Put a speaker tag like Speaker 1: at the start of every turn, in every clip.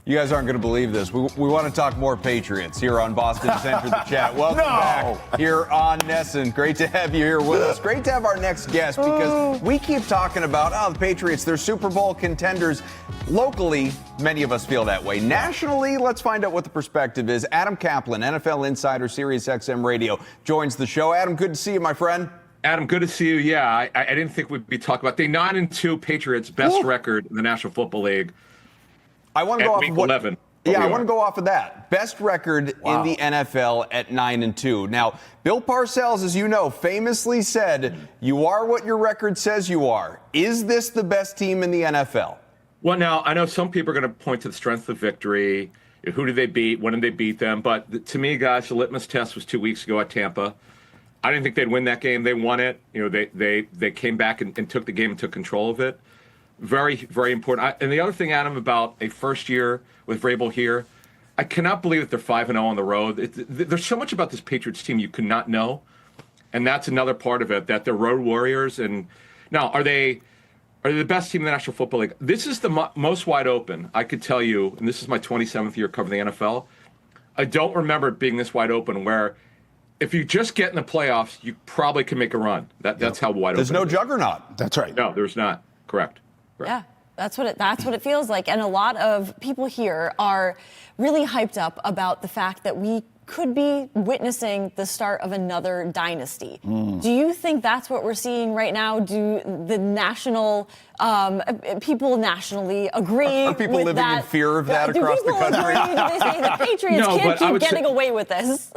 Speaker 1: You guys aren't going to believe this. We want to talk more Patriots here on Boston Center, the chat. Welcome back here on Nesson. Great to have you here with us. Great to have our next guest because we keep talking about, the Patriots, they're Super Bowl contenders. Locally, many of us feel that way. Nationally, let's find out what the perspective is. Adam Caplan, NFL insider, SiriusXM Radio, joins the show. Adam, good to see you, my friend.
Speaker 2: Adam, good to see you. Yeah, I didn't think we'd be talking about the 9-2 Patriots, best record in the National Football League.
Speaker 1: I want to go off of what,
Speaker 2: 11.
Speaker 1: I want to go off of that. Best record in the NFL at 9-2. Now, Bill Parcells, as you know, famously said, "You are what your record says you are." Is this the best team in the NFL?
Speaker 2: Well, now I know some people are going to point to the strength of victory. Who did they beat? When did they beat them? But to me, guys, the litmus test was 2 weeks ago at Tampa. I didn't think they'd win that game. They won it. They came back and took the game and took control of it. Very, very important. And the other thing, Adam, about a first year with Vrabel here, I cannot believe that they're 5-0 on the road. There's so much about this Patriots team you could not know, and that's another part of it, that they're road warriors. And now, are they the best team in the National Football League? This is the most wide open, I could tell you, and this is my 27th year covering the NFL. I don't remember it being this wide open where if you just get in the playoffs, you probably can make a run. That's how wide open
Speaker 1: There's no juggernaut.
Speaker 3: That's right.
Speaker 2: No, there's not. Correct.
Speaker 4: Yeah, that's what it feels like. And a lot of people here are really hyped up about the fact that we could be witnessing the start of another dynasty. Do you think that's what we're seeing right now? Do the national people nationally agree
Speaker 1: Are people
Speaker 4: with
Speaker 1: living
Speaker 4: that?
Speaker 1: in fear of that across the country?
Speaker 4: Do they say the Patriots can't keep getting away with this?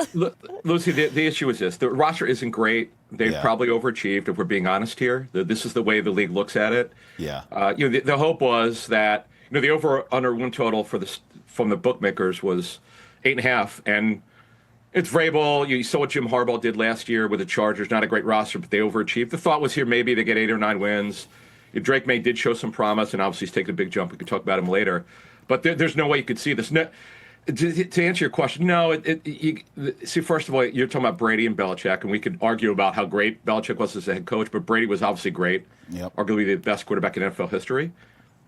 Speaker 2: Lucy, the issue is this. The roster isn't great. They've probably overachieved, if we're being honest here. This is the way the league looks at it.
Speaker 3: Yeah.
Speaker 2: The hope was that the over/under win total from the bookmakers was 8.5, and it's Vrabel. You saw what Jim Harbaugh did last year with the Chargers. Not a great roster, but they overachieved. The thought was here maybe they get 8 or 9 wins. Drake Maye did show some promise, and obviously he's taken a big jump. We could talk about him later. But there's no way you could see this. No, to answer your question, no. See, first of all, you're talking about Brady and Belichick, and we could argue about how great Belichick was as a head coach, but Brady was obviously great, arguably the best quarterback in NFL history.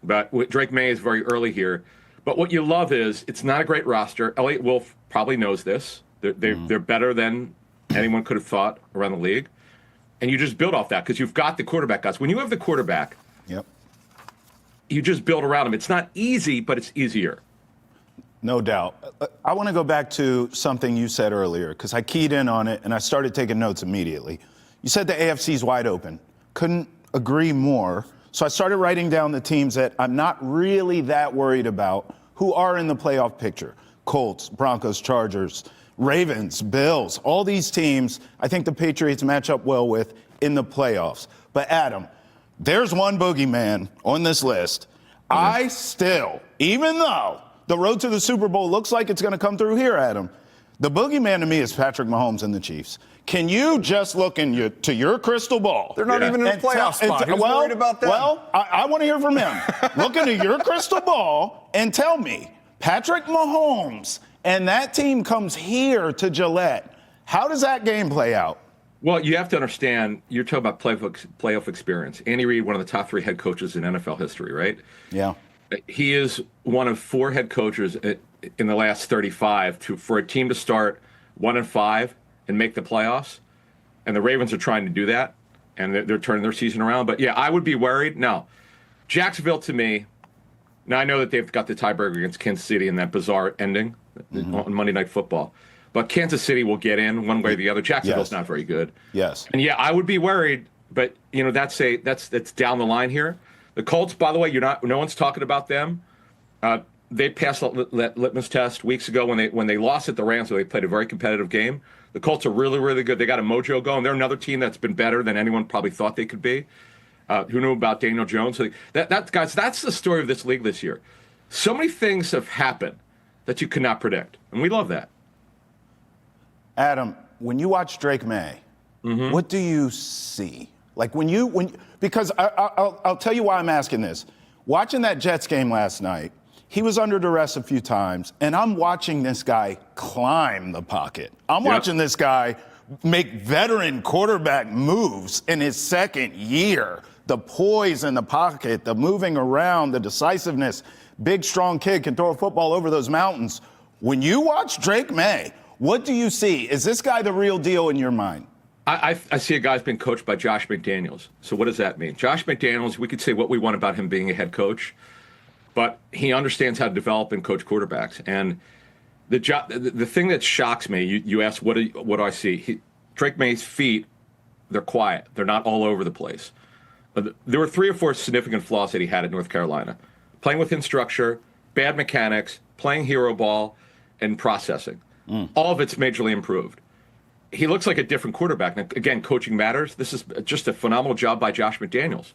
Speaker 2: But Drake Maye is very early here. But what you love is it's not a great roster. Elliott Wolf probably knows this. They're better than anyone could have thought around the league. And you just build off that because you've got the quarterback guys. When you have the quarterback, you just build around him. It's not easy, but it's easier.
Speaker 3: No doubt. I want to go back to something you said earlier because I keyed in on it and I started taking notes immediately. You said the AFC's wide open. Couldn't agree more. So I started writing down the teams that I'm not really that worried about who are in the playoff picture. Colts, Broncos, Chargers, Ravens, Bills, all these teams I think the Patriots match up well with in the playoffs. But Adam, there's one boogeyman on this list. I still, even though the road to the Super Bowl looks like it's going to come through here, Adam, the boogeyman to me is Patrick Mahomes and the Chiefs. Can you just look to your crystal ball?
Speaker 1: They're not even in the playoff spot. Who's worried about that?
Speaker 3: Well, I want to hear from him. Look into your crystal ball and tell me, Patrick Mahomes and that team comes here to Gillette. How does that game play out?
Speaker 2: Well, you have to understand, you're talking about playoff experience. Andy Reid, one of the top 3 head coaches in NFL history, right?
Speaker 3: Yeah.
Speaker 2: He is one of 4 head coaches in the last 35 for a team to start 1-5 and make the playoffs. And the Ravens are trying to do that, and they're turning their season around. But, yeah, I would be worried. Now, Jacksonville, to me, now I know that they've got the tiebreaker against Kansas City in that bizarre ending on Monday Night Football. But Kansas City will get in one way or the other. Jacksonville's not very good.
Speaker 3: Yes.
Speaker 2: And, yeah, I would be worried. But, that's down the line here. The Colts, by the way, no one's talking about them. They passed the litmus test weeks ago when they lost at the Rams, so they played a very competitive game. The Colts are really, really good. They got a mojo going. They're another team that's been better than anyone probably thought they could be. Who knew about Daniel Jones? So guys, that's the story of this league this year. So many things have happened that you cannot predict, and we love that.
Speaker 3: Adam, when you watch Drake Maye, what do you see? Like because I'll tell you why I'm asking this. Watching that Jets game last night, he was under duress a few times, and I'm watching this guy climb the pocket. I'm watching this guy make veteran quarterback moves in his second year. The poise in the pocket, the moving around, the decisiveness. big, strong kid, can throw a football over those mountains. When you watch Drake Maye, what do you see? Is this guy the real deal in your mind?
Speaker 2: I see a guy who's been coached by Josh McDaniels. So what does that mean? Josh McDaniels, we could say what we want about him being a head coach, but he understands how to develop and coach quarterbacks. And the thing that shocks me, you asked, what do I see? Drake Maye's feet, they're quiet. They're not all over the place. There were 3 or 4 significant flaws that he had at North Carolina. Playing within structure, bad mechanics, playing hero ball, and processing. All of it's majorly improved. He looks like a different quarterback. Now, again, coaching matters. This is just a phenomenal job by Josh McDaniels.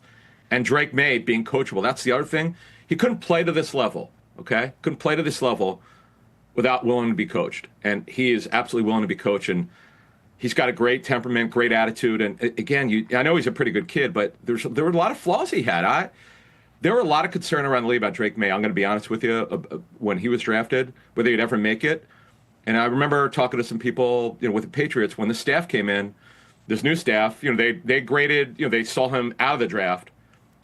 Speaker 2: And Drake Maye being coachable. That's the other thing. He couldn't play to this level, okay? Couldn't play to this level without willing to be coached. And he is absolutely willing to be coached. And he's got a great temperament, great attitude. And again, I know he's a pretty good kid, but there were a lot of flaws he had. There were a lot of concern around the league about Drake Maye. I'm going to be honest with you, when he was drafted, whether he'd ever make it. And I remember talking to some people, with the Patriots when the staff came in, this new staff, they graded, they saw him out of the draft,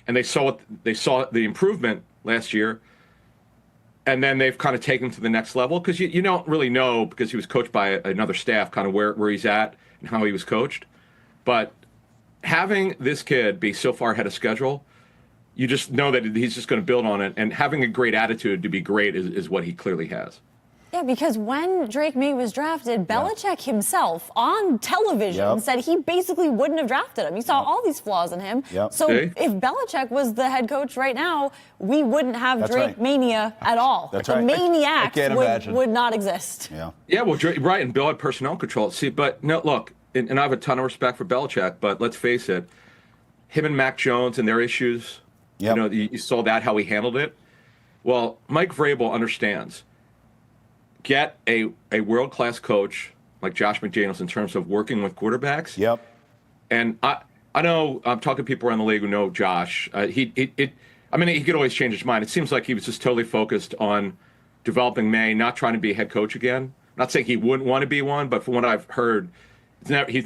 Speaker 2: and they saw the improvement last year, and then they've kind of taken him to the next level because you don't really know, because he was coached by another staff, kind of where he's at and how he was coached. But having this kid be so far ahead of schedule, you just know that he's just going to build on it, and having a great attitude to be great is what he clearly has.
Speaker 4: Yeah, because when Drake Maye was drafted, Belichick himself on television said he basically wouldn't have drafted him. He saw all these flaws in him. So if Belichick was the head coach right now, we wouldn't have Drake mania at all.
Speaker 3: That's
Speaker 4: the
Speaker 3: right.
Speaker 4: maniacs would not exist.
Speaker 2: Yeah, well, right, and Bill had personnel control. See, but no, look, and I have a ton of respect for Belichick, but let's face it, him and Mac Jones and their issues, you saw that, how he handled it. Well, Mike Vrabel understands. Get a world-class coach like Josh McDaniels in terms of working with quarterbacks. And I know I'm talking to people around the league who know Josh. He could always change his mind. It seems like he was just totally focused on developing Maye, not trying to be a head coach again. Not saying he wouldn't want to be one, but from what I've heard, he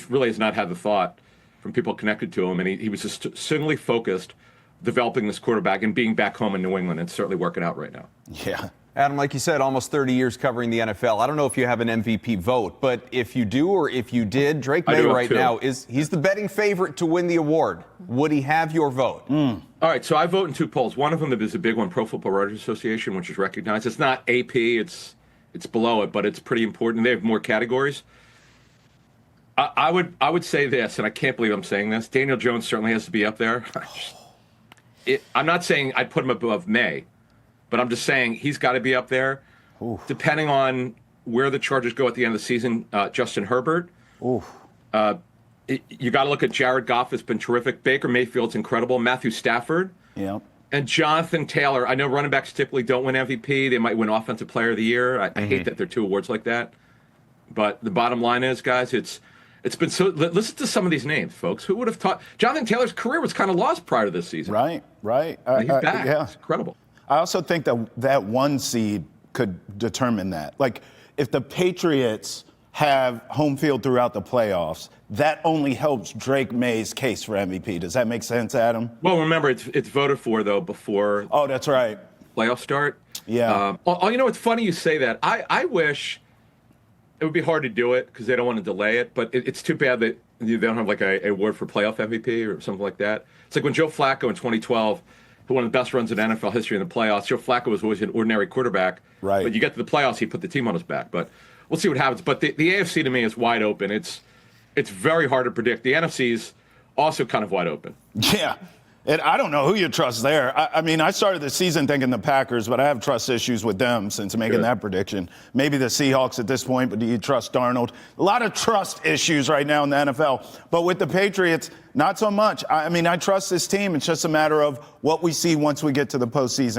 Speaker 2: really has not had the thought from people connected to him, and he was just singly focused developing this quarterback and being back home in New England. It's certainly working out right now.
Speaker 3: Yeah.
Speaker 1: Adam, like you said, almost 30 years covering the NFL. I don't know if you have an MVP vote, but if you do or if you did, Drake Maye right now he's the betting favorite to win the award. Would he have your vote?
Speaker 2: All right, so I vote in 2 polls. One of them is a big one, Pro Football Writers Association, which is recognized. It's not AP, it's below it, but it's pretty important. They have more categories. I would say this, and I can't believe I'm saying this. Daniel Jones certainly has to be up there. I'm not saying I'd put him above Maye, but I'm just saying he's got to be up there. Depending on where the Chargers go at the end of the season, Justin Herbert. You got to look at Jared Goff has been terrific. Baker Mayfield's incredible. Matthew Stafford. And Jonathan Taylor. I know running backs typically don't win MVP. They might win Offensive Player of the Year. I hate that there are 2 awards like that. But the bottom line is, guys, it's been so. Listen to some of these names, folks. Who would have thought Jonathan Taylor's career was kind of lost prior to this season?
Speaker 3: Right.
Speaker 2: He's back. It's incredible.
Speaker 3: I also think that 1 seed could determine that. Like, if the Patriots have home field throughout the playoffs, that only helps Drake Maye's case for MVP. Does that make sense, Adam?
Speaker 2: Well, remember, it's voted for, though, before
Speaker 3: that's right.
Speaker 2: Playoff start.
Speaker 3: It's
Speaker 2: funny you say that. I wish it would be hard to do it because they don't want to delay it, but it's too bad that they don't have, like, a award for playoff MVP or something like that. It's like when Joe Flacco in 2012 who one of the best runs in NFL history in the playoffs. Joe Flacco was always an ordinary quarterback.
Speaker 3: Right.
Speaker 2: But you get to the playoffs, he put the team on his back. But we'll see what happens. But the AFC to me is wide open. It's very hard to predict. The NFC's also kind of wide open.
Speaker 3: Yeah. And I don't know who you trust there. I mean, I started the season thinking the Packers, but I have trust issues with them since making that prediction. Maybe the Seahawks at this point, but do you trust Darnold? A lot of trust issues right now in the NFL. But with the Patriots, not so much. I mean, I trust this team. It's just a matter of what we see once we get to the postseason.